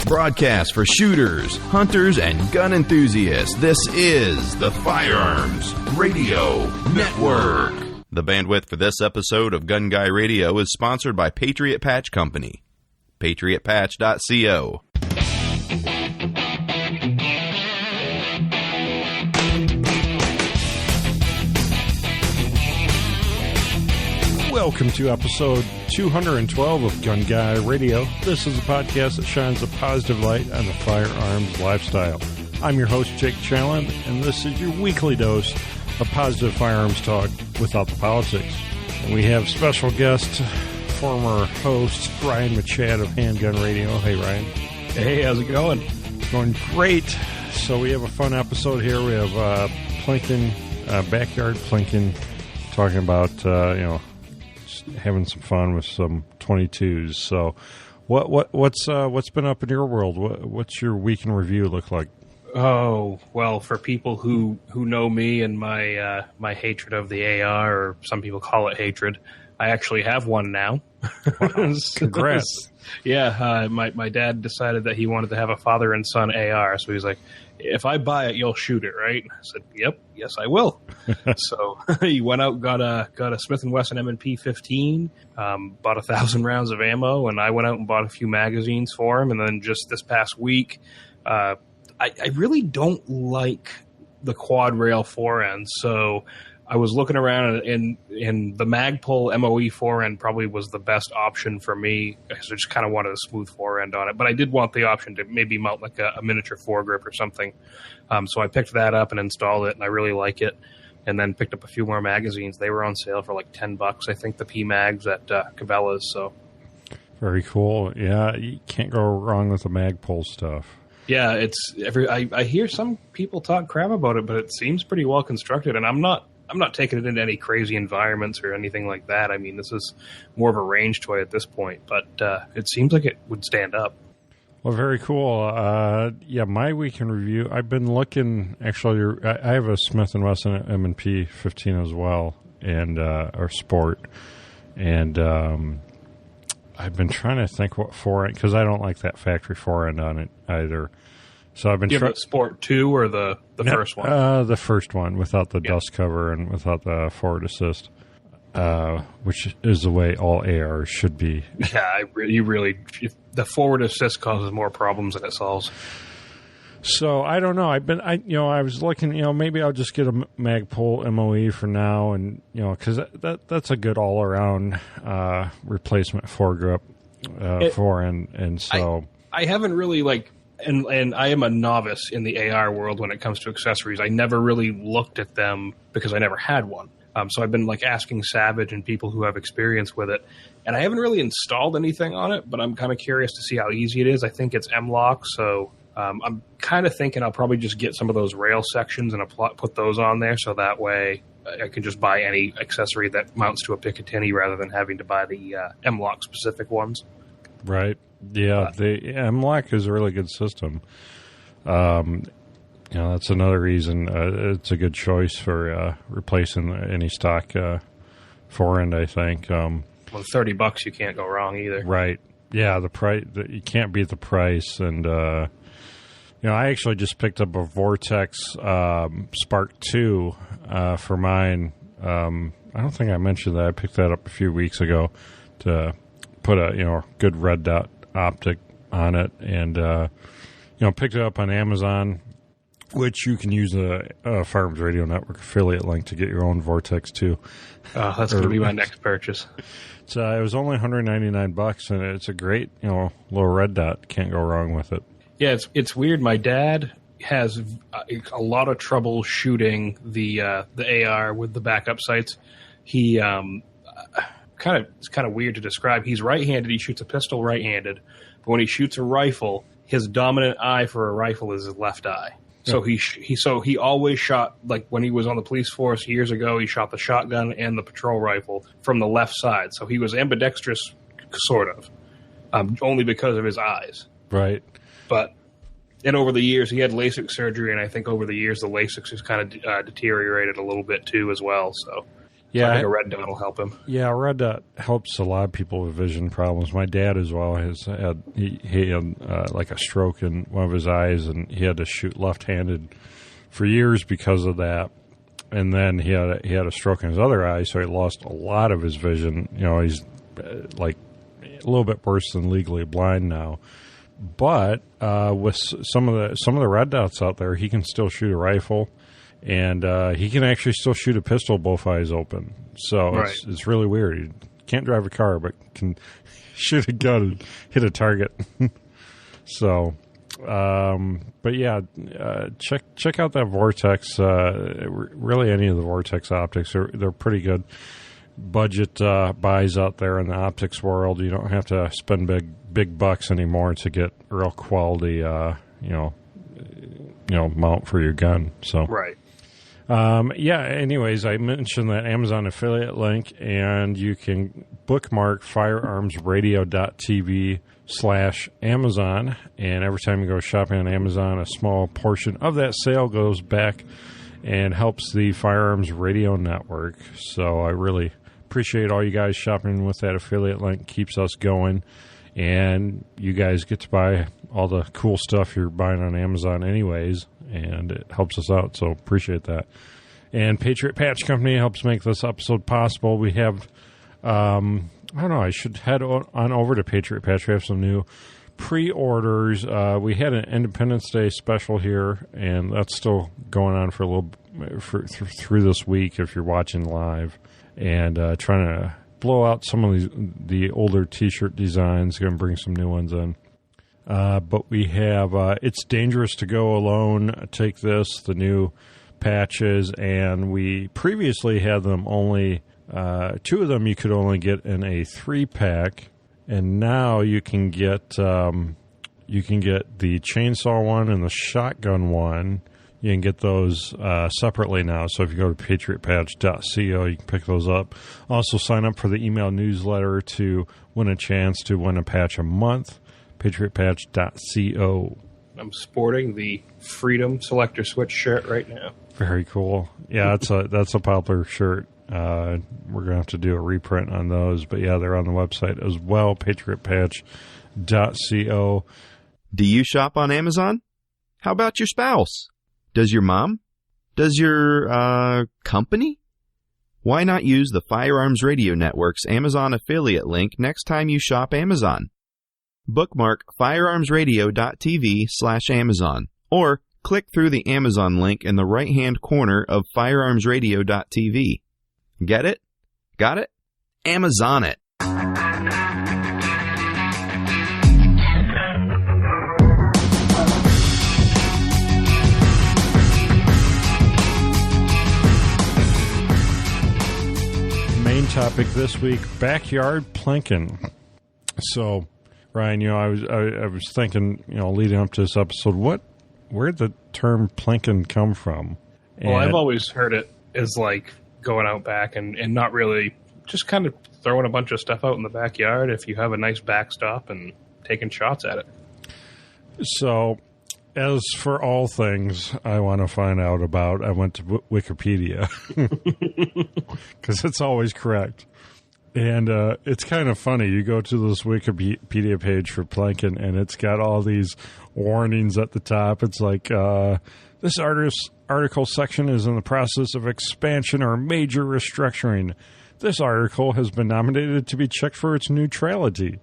Broadcast for shooters, hunters, and gun enthusiasts. This is the Firearms Radio Network. The bandwidth for this episode of Gun Guy Radio is sponsored by Patriot Patch Company. PatriotPatch.co. Welcome to episode 212 of Gun Guy Radio. This is a podcast that shines a positive light on the firearms lifestyle. I'm your host, Jake Challen, and this is your weekly dose of positive firearms talk without the politics. And we have special guest, former host, Ryan Machad of Handgun Radio. Hey, Ryan. Hey, how's it going? It's going great. So we have a fun episode here. We have Plinking, backyard Plinking, talking about, having some fun with some 22s. So, what's been up in your world? What's your week in review look like? Oh, well, for people who know me and my my hatred of the AR, or some people call it hatred, I actually have one now. Wow. Congrats! Yeah, my dad decided that he wanted to have a father and son AR, so he's like, "If I buy it, you'll shoot it, right?" I said, "Yep, yes, I will." So he went out, got a Smith & Wesson M&P 15, bought 1,000 rounds of ammo, and I went out and bought a few magazines for him. And then just this past week, I really don't like the quad rail forend, so I was looking around, and the Magpul MOE forend probably was the best option for me, because I just kind of wanted a smooth forend on it. But I did want the option to maybe mount like a miniature foregrip or something. So I picked that up and installed it, and I really like it. And then picked up a few more magazines. They were on sale for like $10, I think, the P-Mags at Cabela's. So Very cool. Yeah, you can't go wrong with the Magpul stuff. Yeah, I hear some people talk crap about it, but it seems pretty well constructed, and I'm not taking it into any crazy environments or anything like that. I mean, this is more of a range toy at this point, but it seems like it would stand up. Well, very cool. Yeah, my week in review, I've been looking, actually, I have a Smith & Wesson M&P 15 as well, and or Sport, and I've been trying to think what forend, because I don't like that factory forend on it either. So I've been trying. Sport 2 or the first one? The first one, without the dust cover and without the forward assist, which is the way all ARs should be. Yeah, the forward assist causes more problems than it solves. So I don't know. I was looking. Maybe I'll just get a Magpul MOE for now, and because that's a good all around replacement foregrip forend, and so I haven't really And I am a novice in the AR world when it comes to accessories. I never really looked at them because I never had one. So I've been asking Savage and people who have experience with it. And I haven't really installed anything on it, but I'm kind of curious to see how easy it is. I think it's M-LOK, so I'm kind of thinking I'll probably just get some of those rail sections and put those on there, so that way I can just buy any accessory that mounts to a Picatinny rather than having to buy the M-LOK specific ones. Right. Yeah, the M-LOK is a really good system. That's another reason it's a good choice for replacing any stock forend, I think. Well, $30, you can't go wrong either. Right. Yeah, the price, you can't beat the price. And, I actually just picked up a Vortex Spark 2 for mine. I don't think I mentioned that. I picked that up a few weeks ago to put a good red dot optic on it, and picked it up on Amazon, which you can use a Firearms Radio Network affiliate link to get your own Vortex 2. That's going to be my next purchase. It was only $199, and it's a great little red dot. Can't go wrong with it. Yeah, it's weird. My dad has a lot of trouble shooting the AR with the backup sights. He it's kind of weird to describe. He's right-handed. He shoots a pistol right-handed, but when he shoots a rifle, his dominant eye for a rifle is his left eye. So he always shot, like when he was on the police force years ago, he shot the shotgun and the patrol rifle from the left side. So he was ambidextrous, sort of, only because of his eyes. Right. And over the years, he had LASIK surgery, and I think over the years the LASIK has kind of deteriorated a little bit too as well. So So I think a red dot will help him. Yeah, a red dot helps a lot of people with vision problems. My dad as well has had he had like a stroke in one of his eyes, and he had to shoot left-handed for years because of that. And then he had a stroke in his other eye, so he lost a lot of his vision. You know, he's like a little bit worse than legally blind now. But with some of the red dots out there, he can still shoot a rifle. And he can actually still shoot a pistol both eyes open. So right. It's really weird. He can't drive a car, but can shoot a gun and hit a target. So, but yeah, check out that Vortex. Really, any of the Vortex optics, they're pretty good budget buys out there in the optics world. You don't have to spend big bucks anymore to get real quality, mount for your gun. So right. Anyways, I mentioned that Amazon affiliate link, and you can bookmark firearmsradio.tv/Amazon, and every time you go shopping on Amazon, a small portion of that sale goes back and helps the Firearms Radio Network. So I really appreciate all you guys shopping with that affiliate link. Keeps us going, and you guys get to buy all the cool stuff you're buying on Amazon anyways, and it helps us out, so appreciate that. And Patriot Patch Company helps make this episode possible. We have, I don't know, I should head on over to Patriot Patch. We have some new pre-orders. We had an Independence Day special here, and that's still going on for a little through this week if you're watching live, and trying to blow out some of the older T-shirt designs. Going to bring some new ones in. But we have It's Dangerous to Go Alone. Take This, the new patches, and we previously had them only, two of them you could only get in a 3-pack, and now you can get the chainsaw one and the shotgun one. You can get those separately now. So if you go to patriotpatch.co, you can pick those up. Also sign up for the email newsletter to win a chance to win a patch a month. patriotpatch.co. I'm sporting the Freedom Selector Switch shirt right now. Very cool. Yeah, that's a popular shirt. We're going to have to do a reprint on those. But yeah, they're on the website as well, patriotpatch.co. Do you shop on Amazon? How about your spouse? Does your mom? Does your company? Why not use the Firearms Radio Network's Amazon affiliate link next time you shop Amazon? Bookmark firearmsradio.tv/Amazon, or click through the Amazon link in the right-hand corner of firearmsradio.tv. Get it? Got it? Amazon it! Main topic this week, backyard plinking. So, Ryan, I was thinking, leading up to this episode, where'd the term plinking come from? Well, I've always heard it as like going out back and not really, just kind of throwing a bunch of stuff out in the backyard if you have a nice backstop and taking shots at it. So, as for all things I want to find out about, I went to Wikipedia because it's always correct. And it's kind of funny. You go to this Wikipedia page for plinking, and it's got all these warnings at the top. It's like, this article section is in the process of expansion or major restructuring. This article has been nominated to be checked for its neutrality.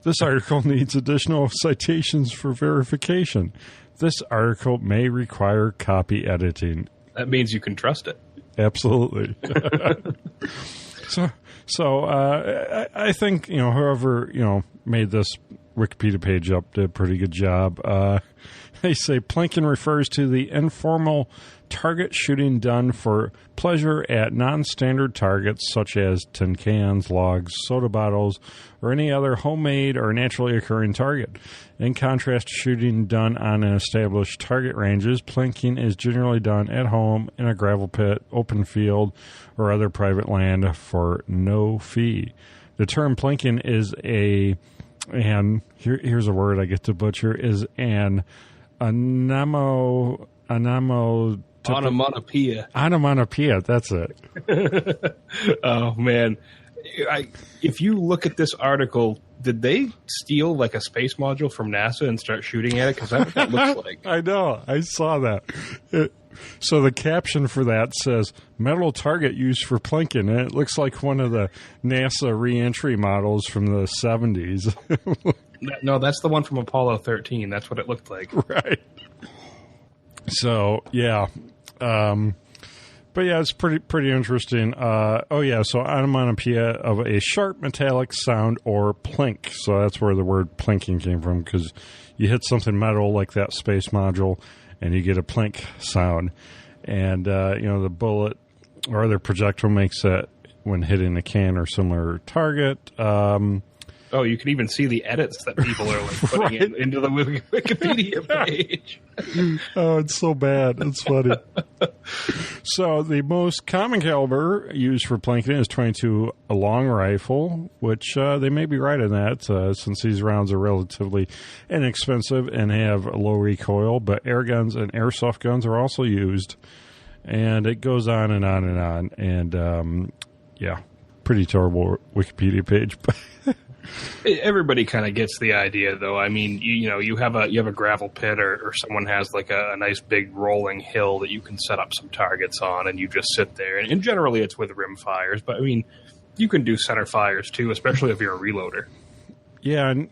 This article needs additional citations for verification. This article may require copy editing. That means you can trust it. Absolutely. So I think, whoever, made this Wikipedia page up did a pretty good job. They say plinking refers to the informal target shooting done for pleasure at non-standard targets such as tin cans, logs, soda bottles, or any other homemade or naturally occurring target. In contrast to shooting done on an established target ranges, plinking is generally done at home in a gravel pit, open field, or other private land for no fee. The term plinking is here's a word I get to butcher, is an Onomatopoeia. Onomatopoeia, that's it. Oh, man. If you look at this article, did they steal like a space module from NASA and start shooting at it? Because that's what that looks like. I know. I saw that. So the caption for that says, metal target used for Plinking. And it looks like one of the NASA re-entry models from the 70s. No, that's the one from Apollo 13. That's what it looked like. Right. So, yeah. But yeah, it's pretty interesting. So onomatopoeia of a sharp metallic sound or plink. So that's where the word plinking came from, because you hit something metal like that space module and you get a plink sound. And, the bullet or other projectile makes that when hitting a can or similar target. You can even see the edits that people are like putting into the Wikipedia page. Oh, it's so bad. It's funny. So the most common caliber used for plinking is .22 a long rifle, which they may be right in that, since these rounds are relatively inexpensive and have a low recoil. But air guns and airsoft guns are also used, and it goes on and on and on. And pretty terrible Wikipedia page. Everybody kind of gets the idea, though. I mean, you have a gravel pit, or someone has like a nice big rolling hill that you can set up some targets on, and you just sit there. And generally, it's with rim fires, but I mean, you can do center fires too, especially if you're a reloader. Yeah, and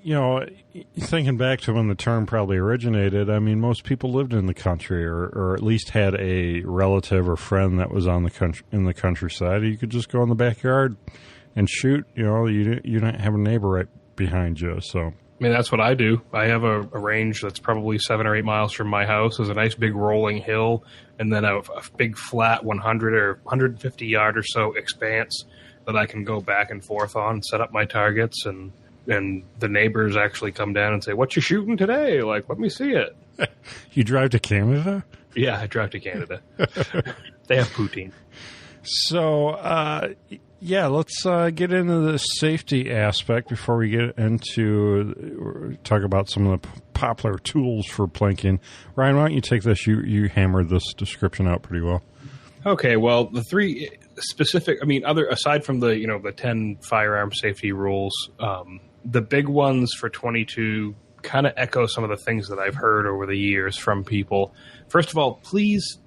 thinking back to when the term probably originated, I mean, most people lived in the country, or at least had a relative or friend that was in the countryside. You could just go in the backyard and shoot. You don't have a neighbor right behind you. So I mean, that's what I do. I have a range that's probably 7 or 8 miles from my house. There's a nice big rolling hill, and then a big flat 100 or 150 yard or so expanse that I can go back and forth on and set up my targets. And the neighbors actually come down and say, "What you shooting today? Like, let me see it." You drive to Canada? Yeah, I drive to Canada. They have poutine. So, let's get into the safety aspect before we get into talk about some of the popular tools for plinking. Ryan, why don't you take this? You hammered this description out pretty well. Okay, well, the three specific, aside from the 10 firearm safety rules, the big ones for 22 kind of echo some of the things that I've heard over the years from people. First of all, please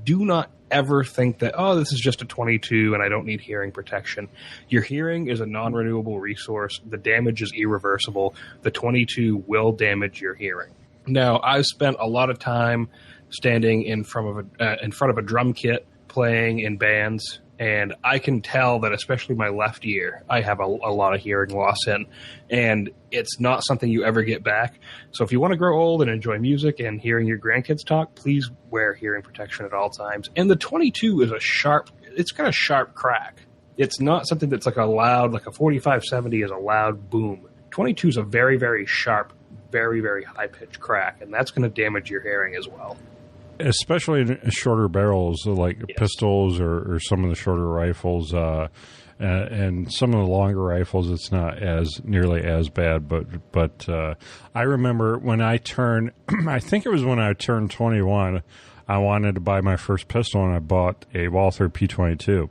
do not ever think that, this is just a 22 and I don't need hearing protection. Your hearing is a non-renewable resource. The damage is irreversible. The 22 will damage your hearing. Now, I've spent a lot of time standing in front of a drum kit playing in bands, and I can tell that, especially my left ear, I have a lot of hearing loss in, and it's not something you ever get back. So if you want to grow old and enjoy music and hearing your grandkids talk, please wear hearing protection at all times. And the 22 is it's got a sharp crack. It's not something that's like a loud, like a 4570 is a loud boom. 22 is a very, very sharp, very, very high-pitched crack, and that's going to damage your hearing as well. Especially in shorter barrels, like pistols or some of the shorter rifles, and some of the longer rifles, it's not nearly as bad. But I remember when I turned, I think it was when I turned 21, I wanted to buy my first pistol, and I bought a Walther P22.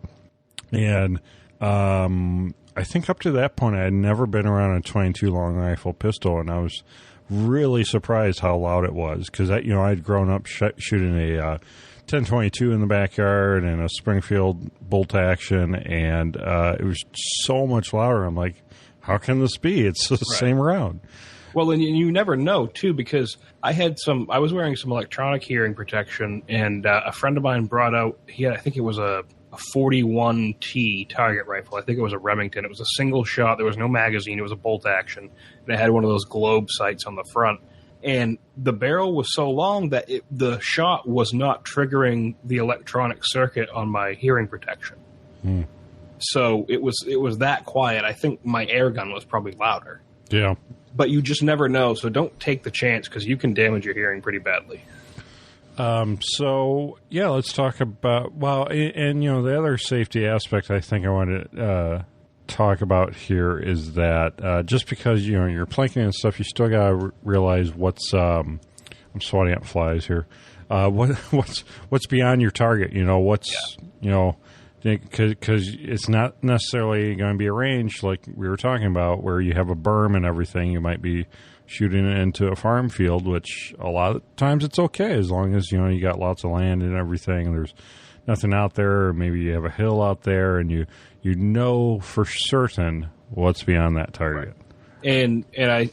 And I think up to that point, I had never been around a 22 long rifle pistol, and I was really surprised how loud it was, because I'd grown up shooting a 10-22 in the backyard and a Springfield bolt action, and it was so much louder. I'm like, how can this be? It's the same round. Well, and you never know too, because I was wearing some electronic hearing protection, and a friend of mine brought out, I think it was a 41T target rifle. I think it was a Remington. It was a single shot. There was no magazine. It was a bolt action. And it had one of those globe sights on the front. And the barrel was so long that the shot was not triggering the electronic circuit on my hearing protection. So it was that quiet. I think my air gun was probably louder. Yeah. But you just never know. So don't take the chance, because you can damage your hearing pretty badly. Let's talk about, the other safety aspect I think I want to talk about here is that just because, you're plinking and stuff, you still got to realize what's, I'm swatting at flies here, what's beyond your target? Because it's not necessarily going to be a range like we were talking about where you have a berm and everything. You might be shooting it into a farm field, which a lot of times it's okay as long as, you got lots of land and everything and there's nothing out there, or maybe you have a hill out there and you know for certain what's beyond that target. Right. And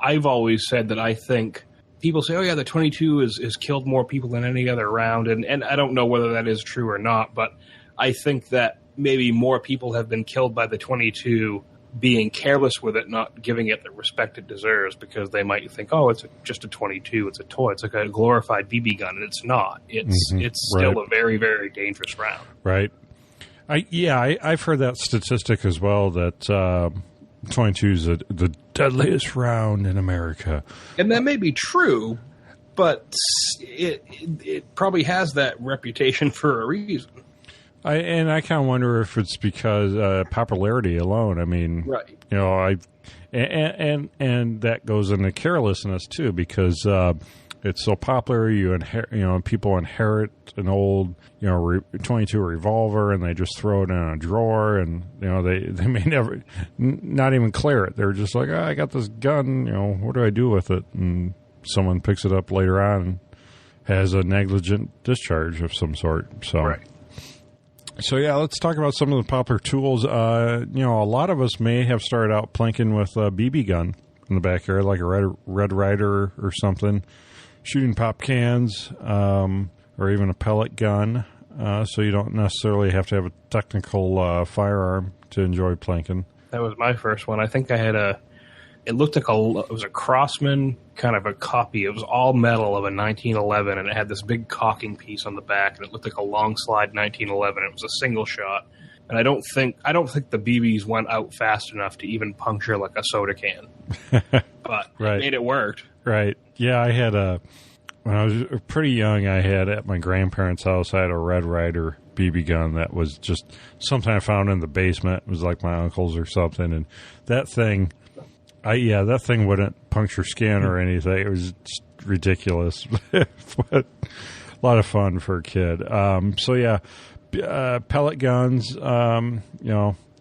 I've always said that I think people say, oh, yeah, the 22 is killed more people than any other round. And I don't know whether that is true or not, but I think that maybe more people have been killed by the 22 being careless with it, not giving it the respect it deserves, because they might think, oh, it's just a 22, it's a toy, it's like a glorified BB gun, and it's not. It's still a very, very dangerous round. Right. I've heard that statistic as well, that 22 is the deadliest round in America. And that may be true, but it probably has that reputation for a reason. I kind of wonder if it's because popularity alone. I mean, right. And that goes into carelessness too, because it's so popular. People inherit an old 22 revolver and they just throw it in a drawer, and they may never not even clear it. They're just like, I got this gun. What do I do with it? And someone picks it up later on and has a negligent discharge of some sort. So. Right. So, let's talk about some of the popular tools. A lot of us may have started out plinking with a BB gun in the backyard, like a Red Ryder or something, shooting pop cans, or even a pellet gun. So you don't necessarily have to have a technical firearm to enjoy plinking. That was my first one. I think I had it looked like it was a Crossman, kind of a copy. It was all metal of a 1911, and it had this big caulking piece on the back, and it looked like a long slide 1911. It was a single shot, and I don't think the BBs went out fast enough to even puncture like a soda can, but right. It made it work. Right. Yeah, I had when I was pretty young, I had at my grandparents' house, I had a Red Ryder BB gun that was just something I found in the basement. It was like my uncle's or something, and that thing. That thing wouldn't puncture skin or anything. It was just ridiculous, but a lot of fun for a kid. Pellet guns, a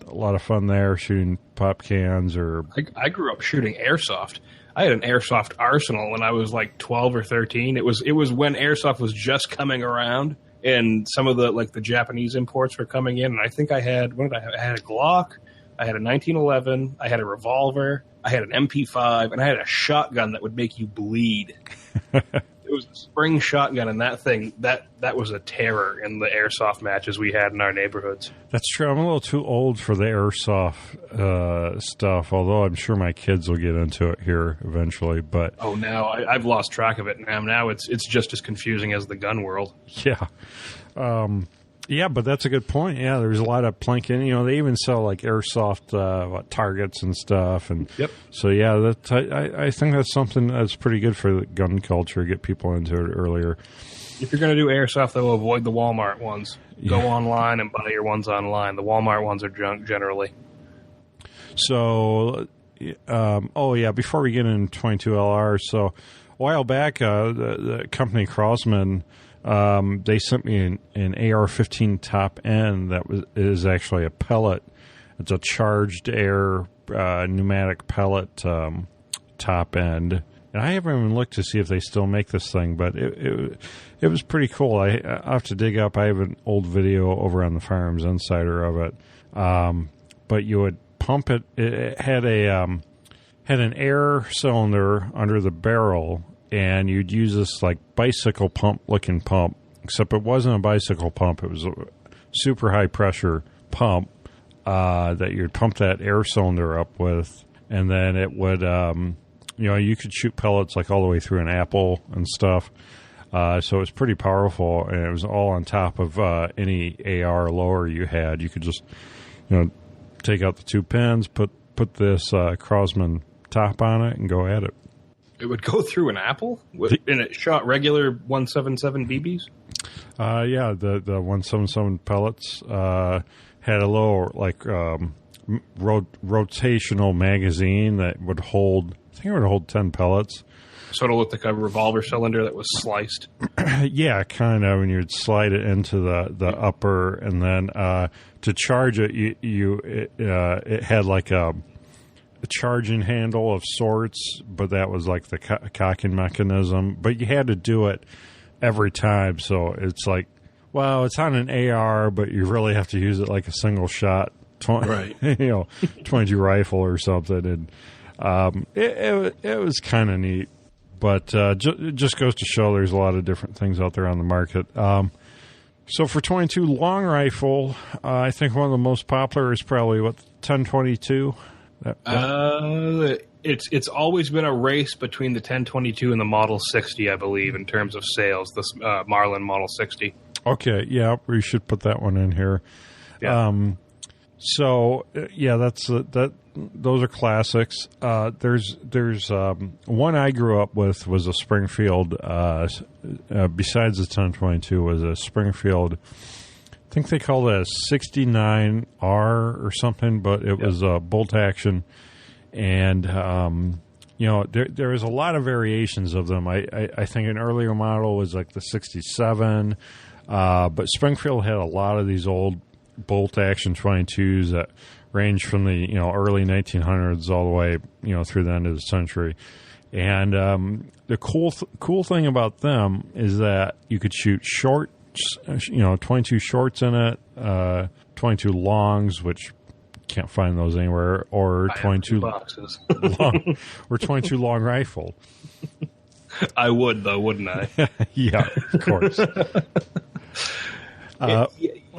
lot of fun there, shooting pop cans or... I grew up shooting airsoft. I had an airsoft arsenal when I was like 12 or 13. It was when airsoft was just coming around, and some of the Japanese imports were coming in, and I think I had a Glock, I had a 1911, I had a revolver, I had an MP5, and I had a shotgun that would make you bleed. It was a spring shotgun, and that thing, that was a terror in the airsoft matches we had in our neighborhoods. That's true. I'm a little too old for the airsoft stuff, although I'm sure my kids will get into it here eventually. But now I've lost track of it. Now it's just as confusing as the gun world. Yeah. Yeah, but that's a good point. Yeah, there's a lot of plinking. They even sell like airsoft targets and stuff. And yep. So I think that's something that's pretty good for the gun culture. Get people into it earlier. If you're going to do airsoft, though, avoid the Walmart ones. Yeah. Go online and buy your ones online. The Walmart ones are junk generally. So, before we get into 22 LR, so a while back, the company Crossman. They sent me an AR-15 top end that is actually a pellet. It's a charged air pneumatic pellet top end. And I haven't even looked to see if they still make this thing, but it was pretty cool. I have to dig up. I have an old video over on the Firearms Insider of it. But you would pump it. It had an air cylinder under the barrel, and you'd use this like bicycle pump looking pump, except it wasn't a bicycle pump. It was a super high pressure pump that you'd pump that air cylinder up with, and then it would, you could shoot pellets like all the way through an apple and stuff. So it was pretty powerful, and it was all on top of any AR lower you had. You could just, take out the two pins, put this Crossman top on it, and go at it. It would go through an apple? And it shot regular 177 BBs? Yeah, the 177 pellets had a little, rotational magazine that would hold think it would hold 10 pellets. Sort of looked like a revolver cylinder that was sliced. Yeah, kind of. And you'd slide it into the upper, and then to charge it, it had like a charging handle of sorts, but that was like the cocking mechanism. But you had to do it every time, so it's like, well, it's on an AR, but you really have to use it like a single shot, 22 rifle or something, and it was kind of neat. But it just goes to show there's a lot of different things out there on the market. So for 22 long rifle, I think one of the most popular is probably, 1022? It's always been a race between the 1022 and the Model 60, I believe, in terms of sales, this Marlin Model 60. Okay, yeah, we should put that one in here. Yeah. Those are classics. There's one I grew up with was a Springfield. Besides the 1022, was a Springfield. I think they called it a 69R or something, but it was a bolt action, and there was a lot of variations of them. I think an earlier model was like the 67, but Springfield had a lot of these old bolt action 22s that range from the early 1900s all the way through the end of the century. And the cool thing about them is that you could shoot shorts, 22 shorts in it, 22 longs, which can't find those anywhere, or 22 boxes, or 22 long rifle. I would, though, wouldn't I? Yeah, of course.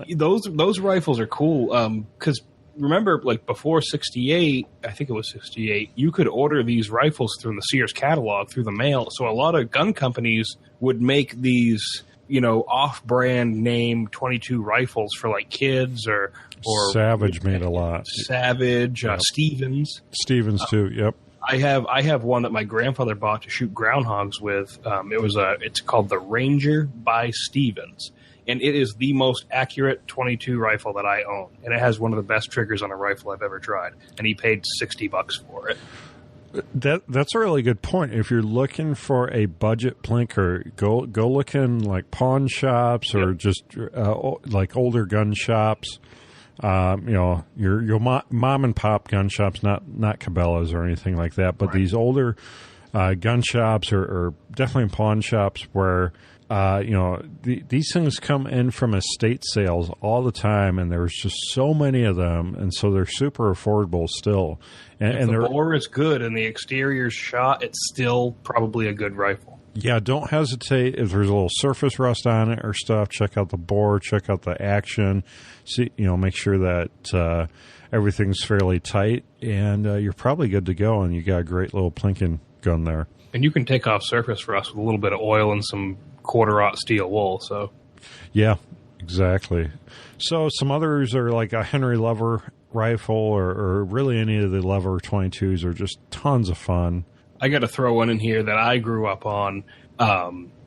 Those rifles are cool because remember, like before 68, I think it was 68, you could order these rifles through the Sears catalog through the mail. So a lot of gun companies would make these, off-brand name 22 rifles for like kids or Savage made a lot. Savage, yep. Stevens too. Yep. I have one that my grandfather bought to shoot groundhogs with. It's called the Ranger by Stevens. And it is the most accurate 22 rifle that I own. And it has one of the best triggers on a rifle I've ever tried. And he paid $60 for it. That's a really good point. If you're looking for a budget plinker, go look in like pawn shops or just like older gun shops. Your mom and pop gun shops, not Cabela's or anything like that, but right. These older gun shops or definitely pawn shops where these things come in from estate sales all the time, and there's just so many of them, and so they're super affordable still. And the bore is good and the exterior's shot, it's still probably a good rifle. Yeah, don't hesitate. If there's a little surface rust on it or stuff, check out the bore, check out the action. See, make sure that everything's fairly tight, and you're probably good to go, and you got a great little Plinking gun there. And you can take off surface rust with a little bit of oil and some quarter-aught steel wool. So, yeah, exactly. So some others are like a Henry Lever rifle, or really any of the Lever 22s are just tons of fun. I got to throw one in here that I grew up on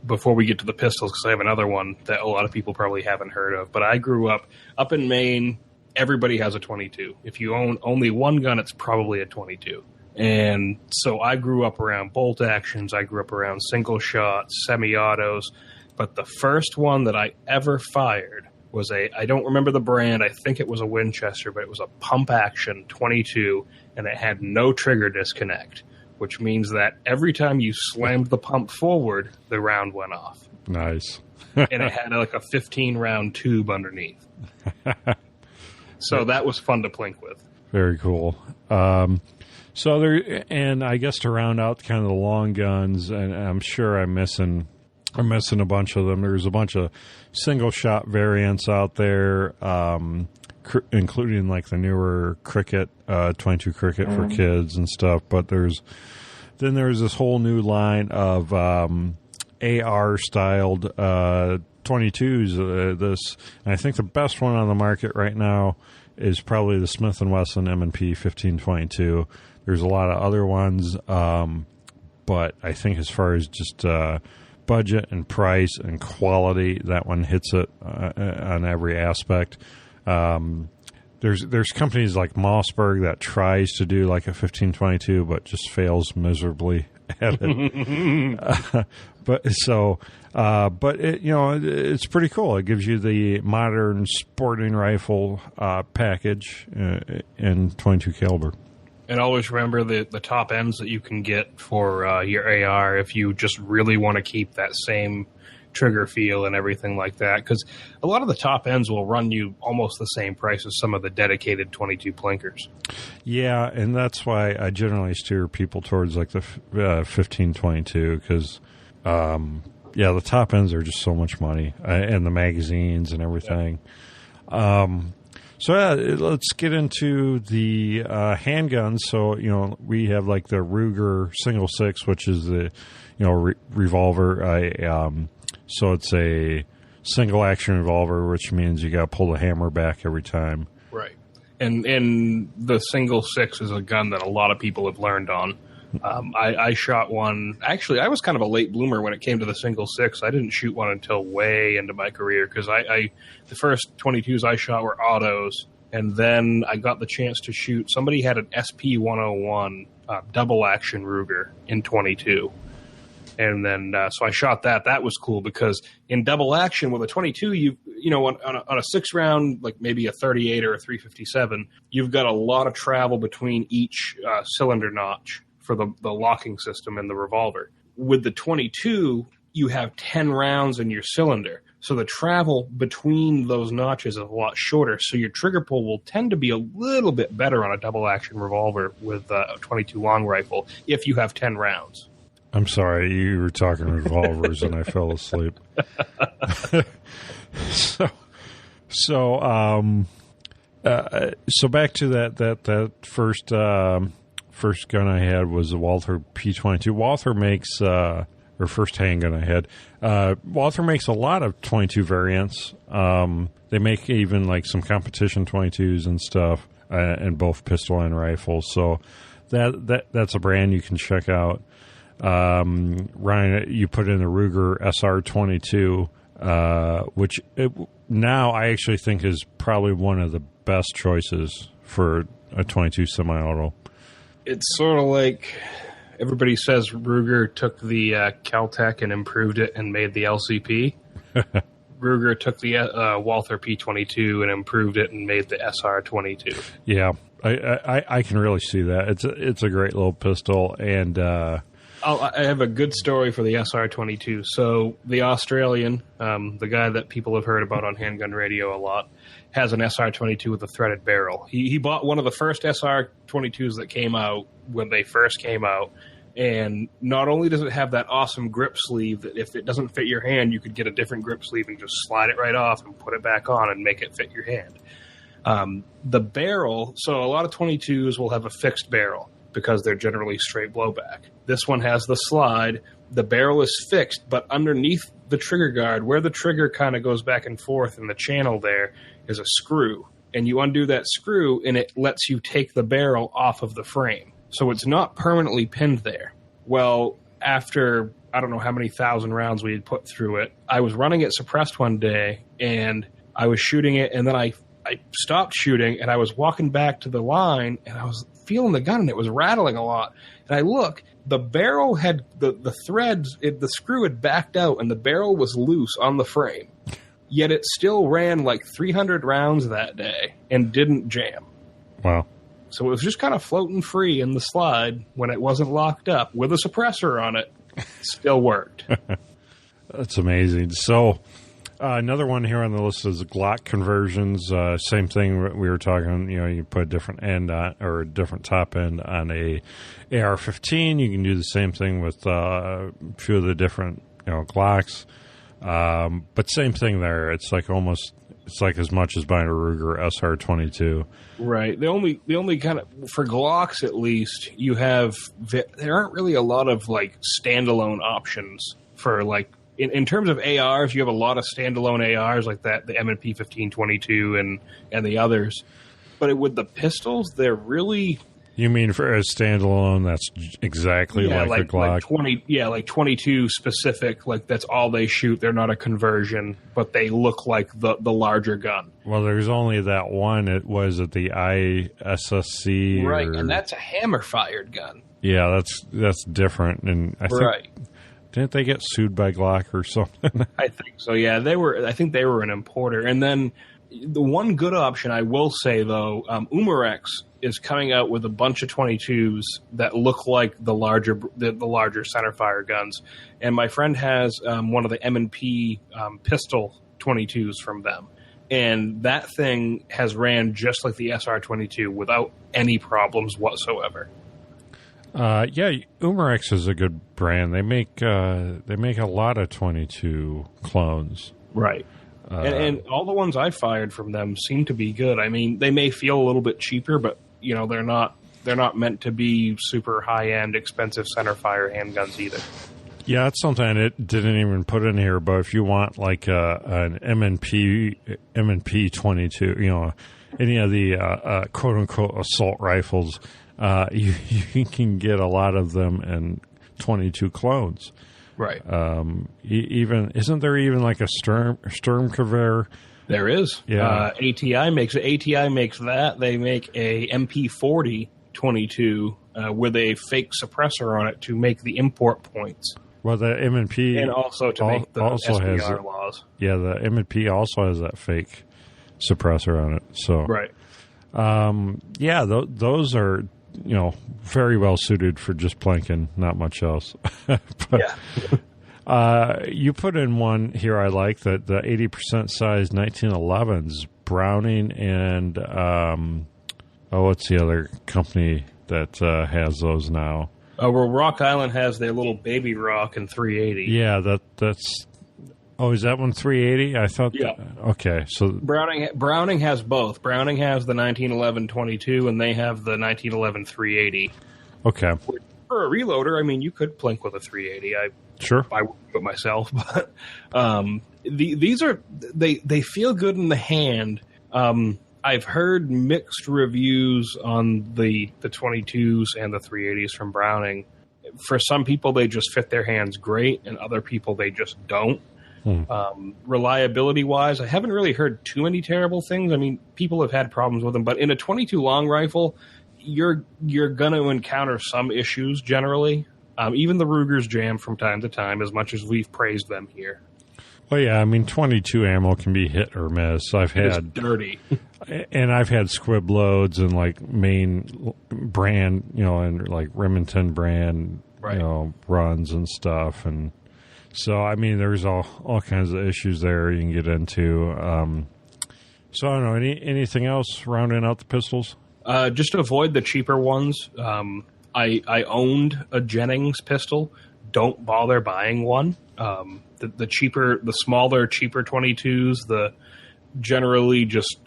before we get to the pistols, because I have another one that a lot of people probably haven't heard of. But I grew up in Maine. Everybody has a 22. If you own only one gun, it's probably a 22. And so I grew up around bolt actions. I grew up around single shots, semi-autos. But the first one that I ever fired was I don't remember the brand. I think it was a Winchester, but it was a pump action 22, and it had no trigger disconnect, which means that every time you slammed the pump forward, the round went off. Nice. And it had like a 15-round tube underneath. So that was fun to plink with. Very cool. So there, and I guess to round out kind of the long guns, and I'm sure I'm missing a bunch of them. There's a bunch of single shot variants out there, including like the newer Cricket, 22 Cricket for kids and stuff. But there's this whole new line of AR styled 22s. And I think the best one on the market right now is probably the Smith & Wesson M&P 1522. There's a lot of other ones, but I think as far as just budget and price and quality, that one hits it on every aspect. There's companies like Mossberg that tries to do like a 1522, but just fails miserably at it. But it's pretty cool. It gives you the modern sporting rifle package in 22 caliber. And always remember the top ends that you can get for your AR if you just really want to keep that same trigger feel and everything like that, because a lot of the top ends will run you almost the same price as some of the dedicated 22 plinkers. Yeah, and that's why I generally steer people towards like the 1522 because the top ends are just so much money and the magazines and everything. Let's get into the handguns. So, we have like the Ruger single six, which is the, revolver. So it's a single action revolver, which means you got to pull the hammer back every time. Right. And the single six is a gun that a lot of people have learned on. I shot one. Actually, I was kind of a late bloomer when it came to the single six. I didn't shoot one until way into my career because the first 22s I shot were autos, and then I got the chance to shoot. Somebody had an SP-101 double action Ruger in 22. And then, so I shot that. That was cool because in double action with a 22, on a 6-round, like maybe a 38 or a 357, you've got a lot of travel between each cylinder notch for the locking system in the revolver. With the 22, you have 10 rounds in your cylinder. So the travel between those notches is a lot shorter. So your trigger pull will tend to be a little bit better on a double action revolver with a 22 long rifle if you have 10 rounds. I'm sorry, you were talking revolvers and I fell asleep. So back to that first gun I had was the Walther P22. Walther makes or first handgun I had. Walther makes a lot of 22 variants. They make even like some competition 22s and stuff, and both pistol and rifles. So that's a brand you can check out. Ryan, you put in the Ruger SR22, which now I actually think is probably one of the best choices for a 22 semi-auto. It's sort of like everybody says Ruger took the Caltech and improved it and made the LCP. Ruger took the Walther P22 and improved it and made the SR22. Yeah, I can really see that. It's a great little pistol, and I have a good story for the SR22. So the Australian, the guy that people have heard about on Handgun Radio a lot, has an SR22 with a threaded barrel. He bought one of the first SR22s that came out when they first came out. And not only does it have that awesome grip sleeve that if it doesn't fit your hand, you could get a different grip sleeve and just slide it right off and put it back on and make it fit your hand. The barrel, so a lot of 22s will have a fixed barrel because they're generally straight blowback. This one has the slide. The barrel is fixed, but underneath the trigger guard, where the trigger kind of goes back and forth in the channel there, is a screw. And you undo that screw, and it lets you take the barrel off of the frame. So it's not permanently pinned there. Well, after I don't know how many thousand rounds we had put through it, I was running it suppressed one day, and I was shooting it, and then I stopped shooting, and I was walking back to the line, and I was feeling the gun, and it was rattling a lot. And I look, the barrel had the threads, the screw had backed out, and the barrel was loose on the frame. Yet it still ran like 300 rounds that day and didn't jam. Wow. So it was just kind of floating free in the slide when it wasn't locked up with a suppressor on it. Still worked. That's amazing. So another one here on the list is Glock conversions. Same thing we were talking, you put a different end on, or a different top end on a AR-15. You can do the same thing with a few of the different Glocks. But same thing there. It's like as much as buying a Ruger SR22. Right. The only kind of, for Glocks at least, you have, there aren't really a lot of like standalone options for like, in terms of ARs, you have a lot of standalone ARs like that, the M&P 1522 and the others. But with the pistols, they're really, You mean for a standalone? That's exactly like a Glock. Like 22 specific. Like that's all they shoot. They're not a conversion, but they look like the larger gun. Well, there's only that one. It was at the ISSC, right? And that's a hammer fired gun. Yeah, that's different. And I think didn't they get sued by Glock or something? I think so. Yeah, I think they were an importer. And then the one good option I will say though, Umarex is coming out with a bunch of 22s that look like the larger centerfire guns, and my friend has one of the M&P pistol 22s from them, and that thing has ran just like the SR22 without any problems whatsoever. Yeah, Umarex is a good brand. They make a lot of 22 clones, right? And all the ones I fired from them seem to be good. I mean, they may feel a little bit cheaper, but you know, they're not meant to be super high-end, expensive centerfire handguns either. Yeah, that's something I didn't even put in here. But if you want like an M&P 22, you know, any of the quote unquote assault rifles, you can get a lot of them in 22 clones. Right. Even isn't there even like a Sturmgewehr? There is. Yeah. ATI makes that. They make a MP40 22 with a fake suppressor on it to make the import points. Well, the M&P and also to make the SPR laws. Yeah, the M&P also has that fake suppressor on it. So right. Yeah, those are, you know, very well suited for just plinking, not much else. But, yeah. You put in one here I like, that the 80% size 1911s, Browning and what's the other company that has those now? Well, Rock Island has their little baby rock in 380. Yeah, that's. Oh, is that one 380? I thought. Yeah. Okay, so Browning has both. Browning has the 1911 22, and they have the 1911 380. Okay. For a reloader, I mean, you could plink with a 380. Sure. I wouldn't do it myself, but these are they feel good in the hand. I've heard mixed reviews on the 22s and the 380s from Browning. For some people, they just fit their hands great, and other people they just don't. Reliability-wise, I haven't really heard too many terrible things. I mean, people have had problems with them, but in a 22 long rifle, you're going to encounter some issues generally. Even the Rugers jam from time to time, as much as we've praised them here. Well, yeah, I mean, 22 ammo can be hit or miss. It's dirty. And I've had squib loads and, like, main brand, you know, and, like, Remington brand, right, you know, runs and stuff. And so, I mean, there's all kinds of issues there you can get into. So, I don't know, anything else rounding out the pistols? Just to avoid the cheaper ones. I owned a Jennings pistol. Don't bother buying one. The smaller, cheaper 22s, generally just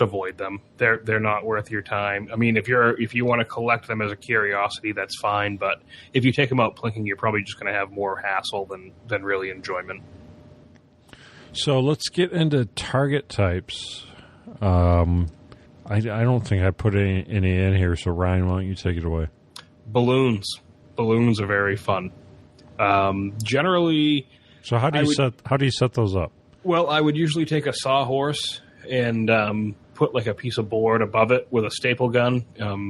avoid them. They're not worth your time. I mean, if you want to collect them as a curiosity, that's fine. But if you take them out plinking, you're probably just going to have more hassle than really enjoyment. So let's get into target types. I don't think I put any in here. So Ryan, why don't you take it away? Balloons are very fun. Generally. So how do you set those up? Well, I would usually take a sawhorse and put like a piece of board above it with a staple gun.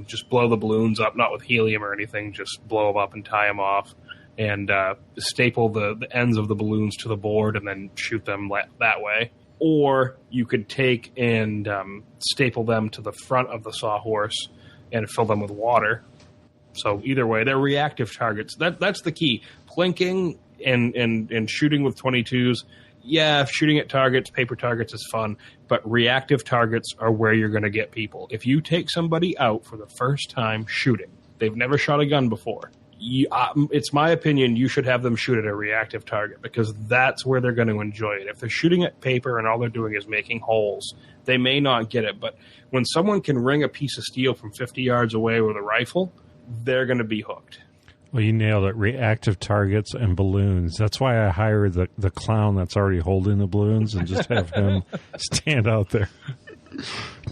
Just blow the balloons up, not with helium or anything. Just blow them up and tie them off, and staple the ends of the balloons to the board, and then shoot them that way. Or you could take and staple them to the front of the sawhorse and fill them with water. So either way, they're reactive targets. That's the key. Plinking and shooting with 22s, yeah, shooting at targets, paper targets is fun, but reactive targets are where you're going to get people. If you take somebody out for the first time shooting, they've never shot a gun before, it's my opinion you should have them shoot at a reactive target, because that's where they're going to enjoy it. If they're shooting at paper and all they're doing is making holes, they may not get it. But when someone can ring a piece of steel from 50 yards away with a rifle, they're going to be hooked. Well, you nailed it. Reactive targets and balloons. That's why I hire the clown that's already holding the balloons and just have him stand out there.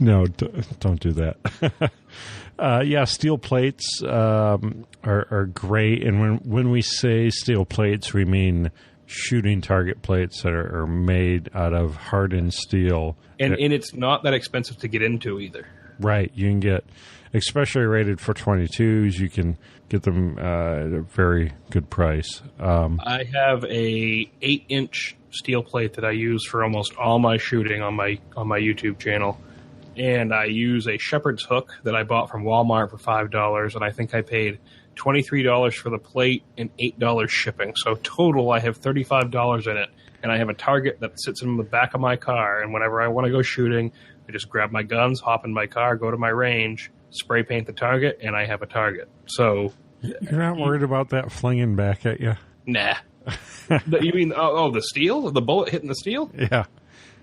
No, don't do that. Yeah, steel plates are great. And when we say steel plates, we mean shooting target plates that are made out of hardened steel. And it's not that expensive to get into either. Right. You can get, especially rated for 22s, you can get them at a very good price. I have a 8-inch steel plate that I use for almost all my shooting on my YouTube channel. And I use a shepherd's hook that I bought from Walmart for $5, and I think I paid $23 for the plate and $8 shipping. So total, I have $35 in it, and I have a target that sits in the back of my car. And whenever I want to go shooting, I just grab my guns, hop in my car, go to my range, spray paint the target, and I have a target. So you're not worried about that flinging back at you? Nah. You mean the steel, the bullet hitting the steel? Yeah.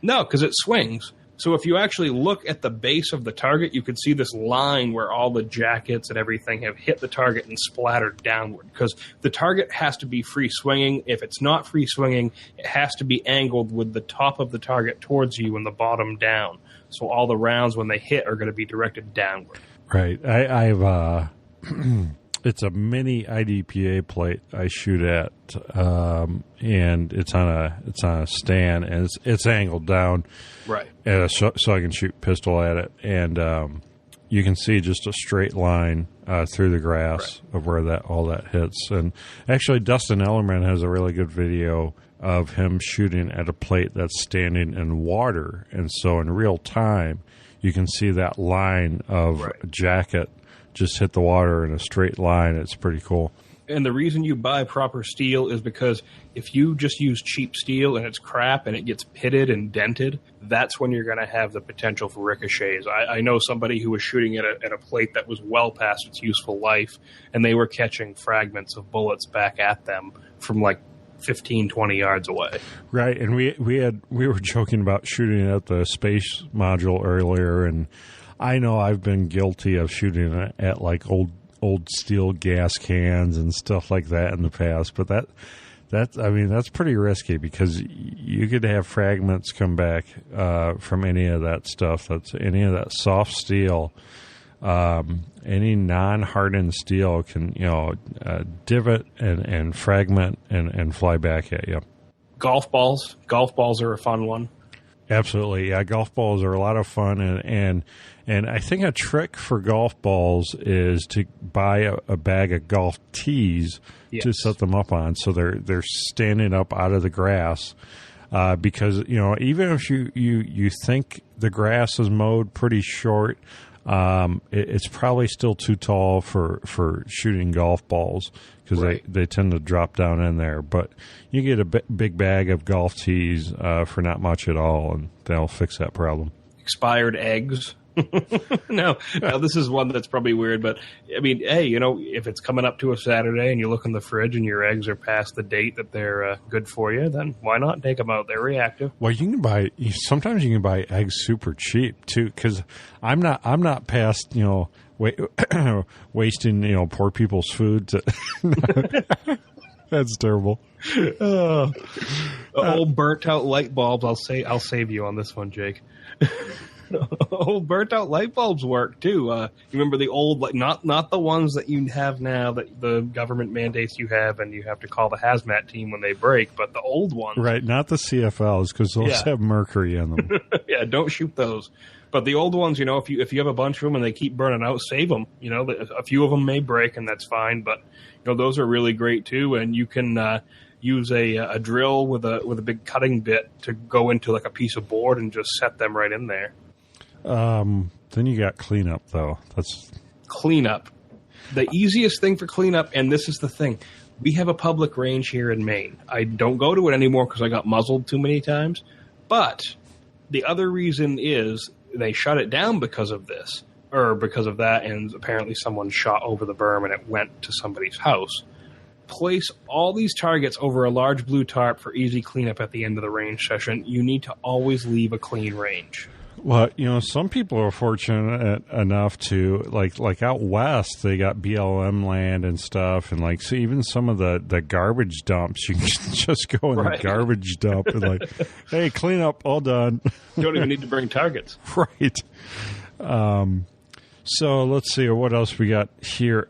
No, because it swings. So if you actually look at the base of the target, you can see this line where all the jackets and everything have hit the target and splattered downward. Because the target has to be free swinging. If it's not free swinging, it has to be angled with the top of the target towards you and the bottom down. So all the rounds, when they hit, are going to be directed downward. Right. I've it's a mini IDPA plate I shoot at, and it's on a stand, and it's angled down, right? So I can shoot pistol at it, and you can see just a straight line through the grass of where all that hits. And actually, Dustin Ellerman has a really good video of him shooting at a plate that's standing in water, and so in real time, you can see that line of jacket just hit the water in a straight line. It's pretty cool. And the reason you buy proper steel is because if you just use cheap steel and it's crap and it gets pitted and dented, that's when you're going to have the potential for ricochets. I know somebody who was shooting at a plate that was well past its useful life, and they were catching fragments of bullets back at them from like 15, 20 yards away. Right, and we were joking about shooting at the space module earlier, and I know I've been guilty of shooting at like old steel gas cans and stuff like that in the past, but that's pretty risky because you could have fragments come back from any of that stuff. That's any of that soft steel. Any non-hardened steel can divot and fragment and fly back at you. Golf balls are a fun one. Absolutely, yeah. Golf balls are a lot of fun, and I think a trick for golf balls is to buy a bag of golf tees to set them up on, so they're standing up out of the grass. Because even if you think the grass is mowed pretty short, it's probably still too tall for shooting golf balls because they tend to drop down in there. But you get a big bag of golf tees for not much at all, and they'll fix that problem. Expired eggs. No, this is one that's probably weird, but I mean, hey, if it's coming up to a Saturday and you look in the fridge and your eggs are past the date that they're good for you, then why not take them out? They're reactive. Well, sometimes you can buy eggs super cheap too, because I'm not past wasting poor people's food. That's terrible. Old burnt out light bulbs. I'll save you on this one, Jake. Old burnt out light bulbs work too. You remember the old, not the ones that you have now that the government mandates you have, and you have to call the hazmat team when they break, but the old ones, right? Not the CFLs, because those have mercury in them. Yeah, don't shoot those. But the old ones, if you have a bunch of them and they keep burning out, save them. A few of them may break, and that's fine. But those are really great too, and you can use a drill with a big cutting bit to go into like a piece of board and just set them right in there. Then you got cleanup, though. That's cleanup. The easiest thing for cleanup, and this is the thing, we have a public range here in Maine. I don't go to it anymore because I got muzzled too many times. But the other reason is they shut it down because of this, or because of that, and apparently someone shot over the berm and it went to somebody's house. Place all these targets over a large blue tarp for easy cleanup at the end of the range session. You need to always leave a clean range. Well, some people are fortunate enough to like out west, they got BLM land and stuff, and so even some of the garbage dumps, you can just go in the garbage dump and hey, clean up, all done. You don't even need to bring targets. Right. So let's see what else we got here.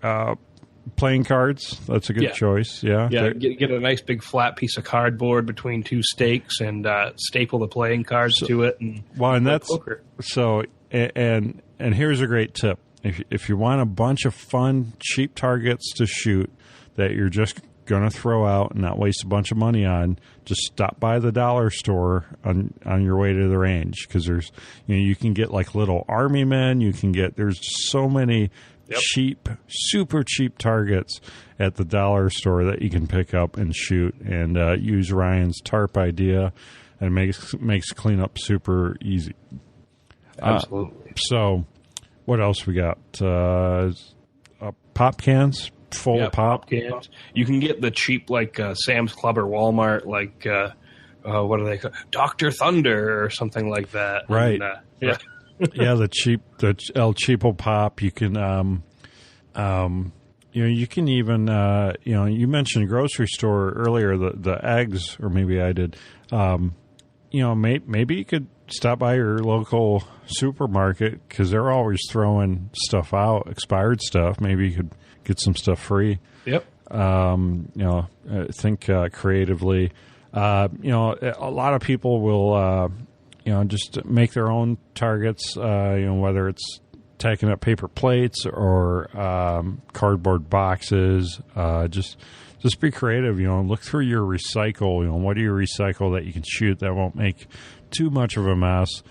Playing cards. That's a good choice. Yeah. Yeah. Get a nice big flat piece of cardboard between two stakes and staple the playing cards to it. And that's poker. So. And here's a great tip: if you want a bunch of fun, cheap targets to shoot that you're just going to throw out and not waste a bunch of money on, just stop by the dollar store on your way to the range, because there's you can get like little army men. There's so many. Cheap, super cheap targets at the dollar store that you can pick up and shoot, and use Ryan's tarp idea, and makes cleanup super easy. Absolutely. So, what else we got? Pop cans, full of pop cans. You can get the cheap like Sam's Club or Walmart, like what do they call Dr. Thunder or something like that. Right. And, yeah, the El Cheapo pop. You can, you can even, you mentioned grocery store earlier. The eggs, or maybe I did. Maybe you could stop by your local supermarket, because they're always throwing stuff out, expired stuff. Maybe you could get some stuff free. Yep. Think creatively. A lot of people will. Just make their own targets, whether it's tacking up paper plates or cardboard boxes. Just be creative, look through your recycle. What do you recycle that you can shoot that won't make too much of a mess?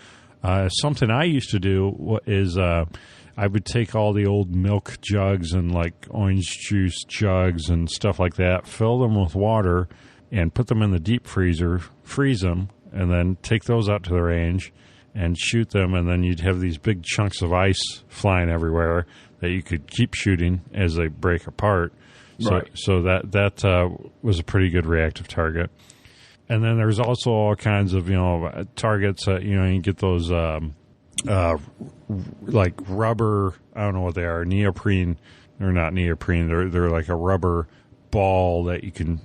Something I used to do is I would take all the old milk jugs and like orange juice jugs and stuff like that, fill them with water, and put them in the deep freezer, freeze them, and then take those out to the range and shoot them, and then you'd have these big chunks of ice flying everywhere that you could keep shooting as they break apart. Right. So that was a pretty good reactive target. And then there's also all kinds of targets. You get those like rubber. I don't know what they are. Neoprene. They're not neoprene. They're like a rubber ball that you can.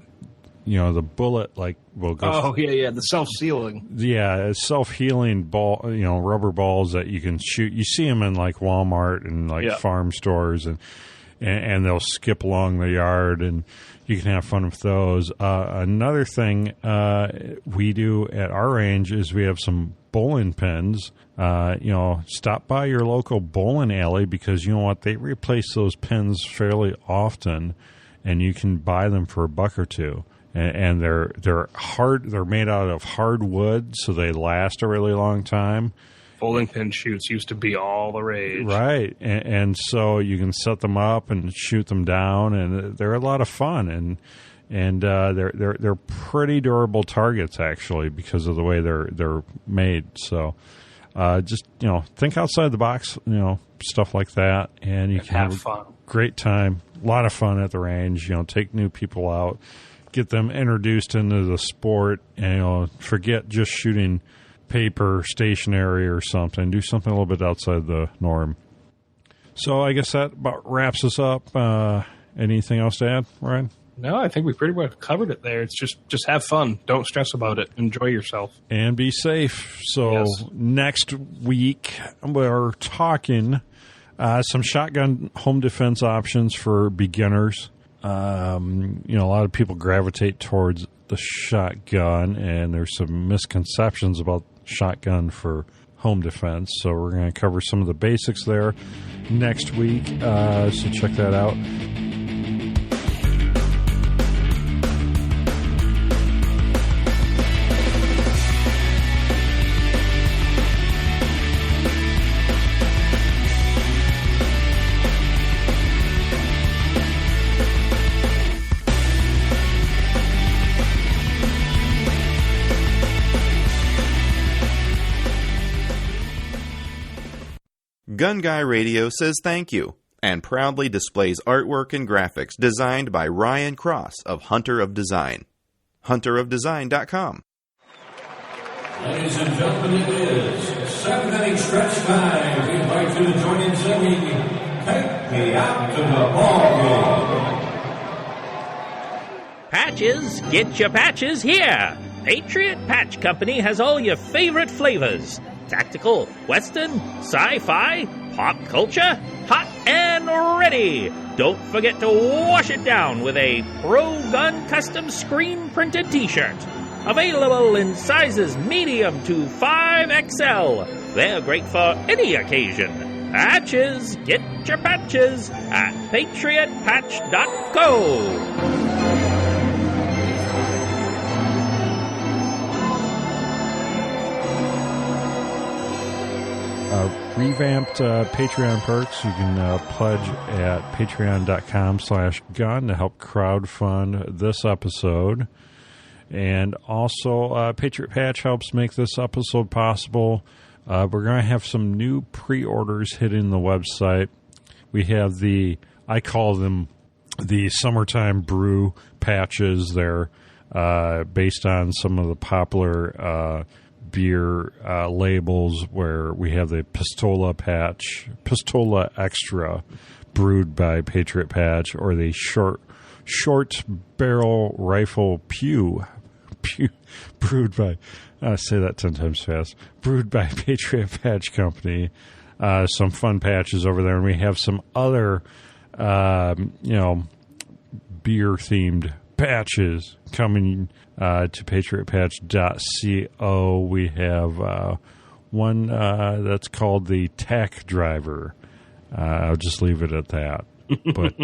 The bullet will go. Oh, yeah, the self-sealing. Yeah, self-healing ball. Rubber balls that you can shoot. You see them in like Walmart and farm stores, and they'll skip along the yard, and you can have fun with those. Another thing we do at our range is we have some bowling pins. Stop by your local bowling alley, because you know what, they replace those pins fairly often, and you can buy them for $1 or $2. And they're hard. They're made out of hard wood, so they last a really long time. Bowling pin shoots used to be all the rage, right? And so you can set them up and shoot them down, and they're a lot of fun. And they're pretty durable targets, actually, because of the way they're made. So just think outside the box, stuff like that, and you can have fun. Great time, a lot of fun at the range. Take new people out. Get them introduced into the sport, and forget just shooting paper, stationery, or something. Do something a little bit outside the norm. So I guess that about wraps us up. Anything else to add, Ryan? No, I think we pretty much covered it there. It's just have fun. Don't stress about it. Enjoy yourself. And be safe. So Next week, we're talking some shotgun home defense options for beginners. A lot of people gravitate towards the shotgun, and there's some misconceptions about shotgun for home defense. So we're going to cover some of the basics there next week. So check that out. Gun Guy Radio says thank you and proudly displays artwork and graphics designed by Ryan Cross of Hunter of Design. HunterofDesign.com. Ladies and gentlemen, it is 7-inning stretch time. We invite you to join in singing "Take Me Out to the Ball Game." Patches, get your patches here. Patriot Patch Company has all your favorite flavors. Tactical, Western, sci-fi, Pop culture, hot and ready. Don't forget to wash it down with a Pro Gun Custom Screen Printed T-shirt. Available in sizes medium to 5XL. They're great for any occasion. Patches, get your patches at patriotpatch.co. Revamped Patreon perks. You can pledge at patreon.com/gun to help crowdfund this episode. And also, Patriot Patch helps make this episode possible. We're going to have some new pre-orders hitting the website. We have I call them the Summertime Brew patches. They're based on some of the popular beer labels, where we have the Pistola patch, Pistola Extra, brewed by Patriot Patch, or the short barrel rifle Pew, brewed by, say that 10 times fast, brewed by Patriot Patch Company. Some fun patches over there, and we have some other beer themed patches coming to patriotpatch.co. We have one that's called the Tack Driver. I'll just leave it at that. But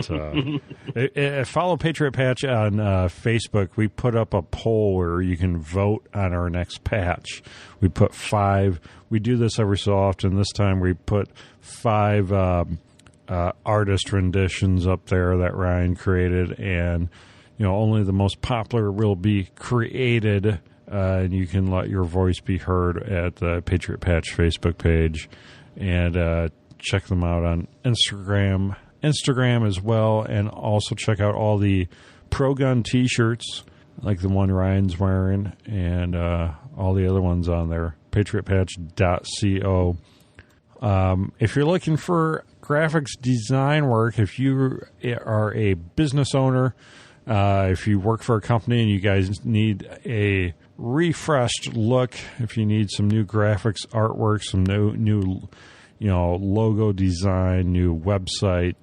follow Patriot Patch on Facebook. We put up a poll where you can vote on our next patch. We put 5. We do this every so often. This time we put 5 artist renditions up there that Ryan created, and only the most popular will be created, and you can let your voice be heard at the Patriot Patch Facebook page, and check them out on Instagram as well, and also check out all the Pro Gun T-shirts, like the one Ryan's wearing, and all the other ones on there, patriotpatch.co. If you're looking for graphics design work, if you are a business owner, if you work for a company and you guys need a refreshed look, if you need some new graphics artwork, some new logo design, new website,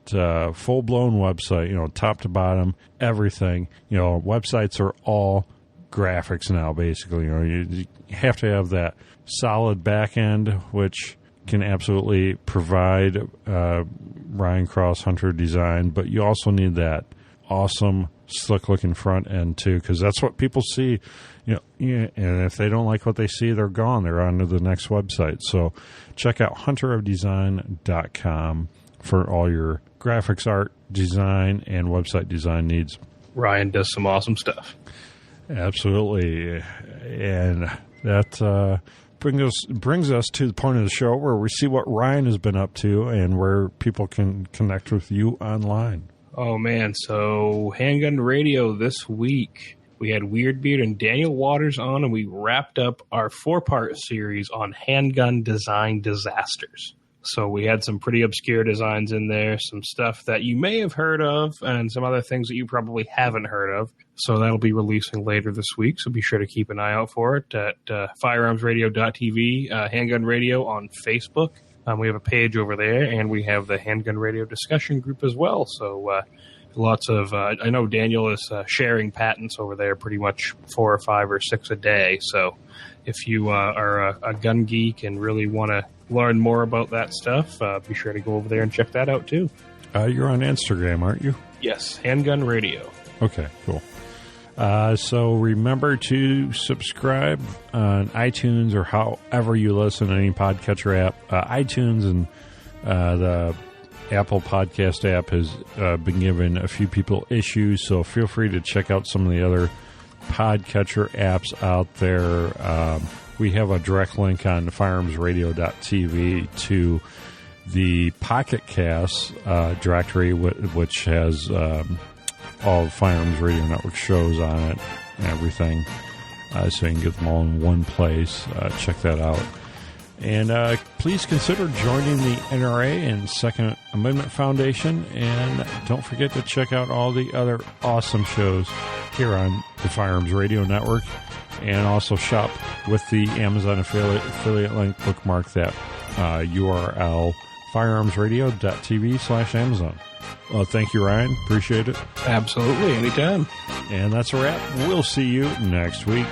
full-blown website, top to bottom, everything. Websites are all graphics now, basically. You have to have that solid back end, which can absolutely provide Ryan Cross Hunter design, but you also need that awesome, slick-looking front end, too, because that's what people see. And if they don't like what they see, they're gone. They're on to the next website. So check out hunterofdesign.com for all your graphics, art, design, and website design needs. Ryan does some awesome stuff. Absolutely. And that brings us to the point of the show where we see what Ryan has been up to and where people can connect with you online. Oh, man. So Handgun Radio this week, we had Weirdbeard and Daniel Waters on, and we wrapped up our 4-part series on handgun design disasters. So we had some pretty obscure designs in there, some stuff that you may have heard of, and some other things that you probably haven't heard of. So that'll be releasing later this week, so be sure to keep an eye out for it at firearmsradio.tv, Handgun Radio on Facebook. We have a page over there, and we have the Handgun Radio discussion group as well. So lots of, I know Daniel is sharing patents over there pretty much 4 or 5 or 6 a day. So if you are a gun geek and really want to learn more about that stuff, be sure to go over there and check that out too. You're on Instagram, aren't you? Yes, Handgun Radio. Okay, cool. So remember to subscribe on iTunes or however you listen to any podcatcher app. iTunes and the Apple Podcast app has been giving a few people issues, so feel free to check out some of the other podcatcher apps out there. We have a direct link on firearmsradio.tv to the Pocket Cast directory, which has all the Firearms Radio Network shows on it and everything, so you can get them all in one place. Check that out. And please consider joining the NRA and Second Amendment Foundation. And don't forget to check out all the other awesome shows here on the Firearms Radio Network. And also shop with the Amazon affiliate link. Bookmark that URL, firearmsradio.tv/Amazon. Thank you, Ryan. Appreciate it. Absolutely, anytime. And that's a wrap. We'll see you next week.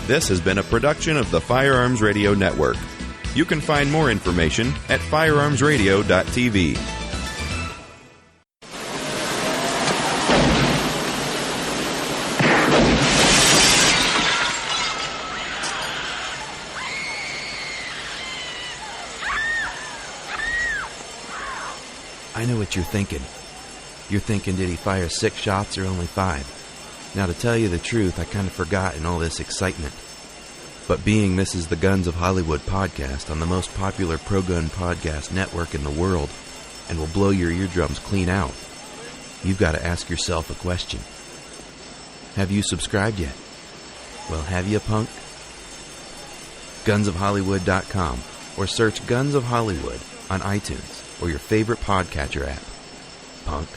This has been a production of the Firearms Radio Network. You can find more information at firearmsradio.tv. I know what you're thinking. You're thinking, did he fire 6 shots or only 5? Now, to tell you the truth, I kind of forgot in all this excitement. But being this is the Guns of Hollywood podcast on the most popular pro-gun podcast network in the world and will blow your eardrums clean out, you've got to ask yourself a question. Have you subscribed yet? Well, have you, punk? GunsOfHollywood.com or search Guns of Hollywood on iTunes or your favorite podcatcher app. Punk.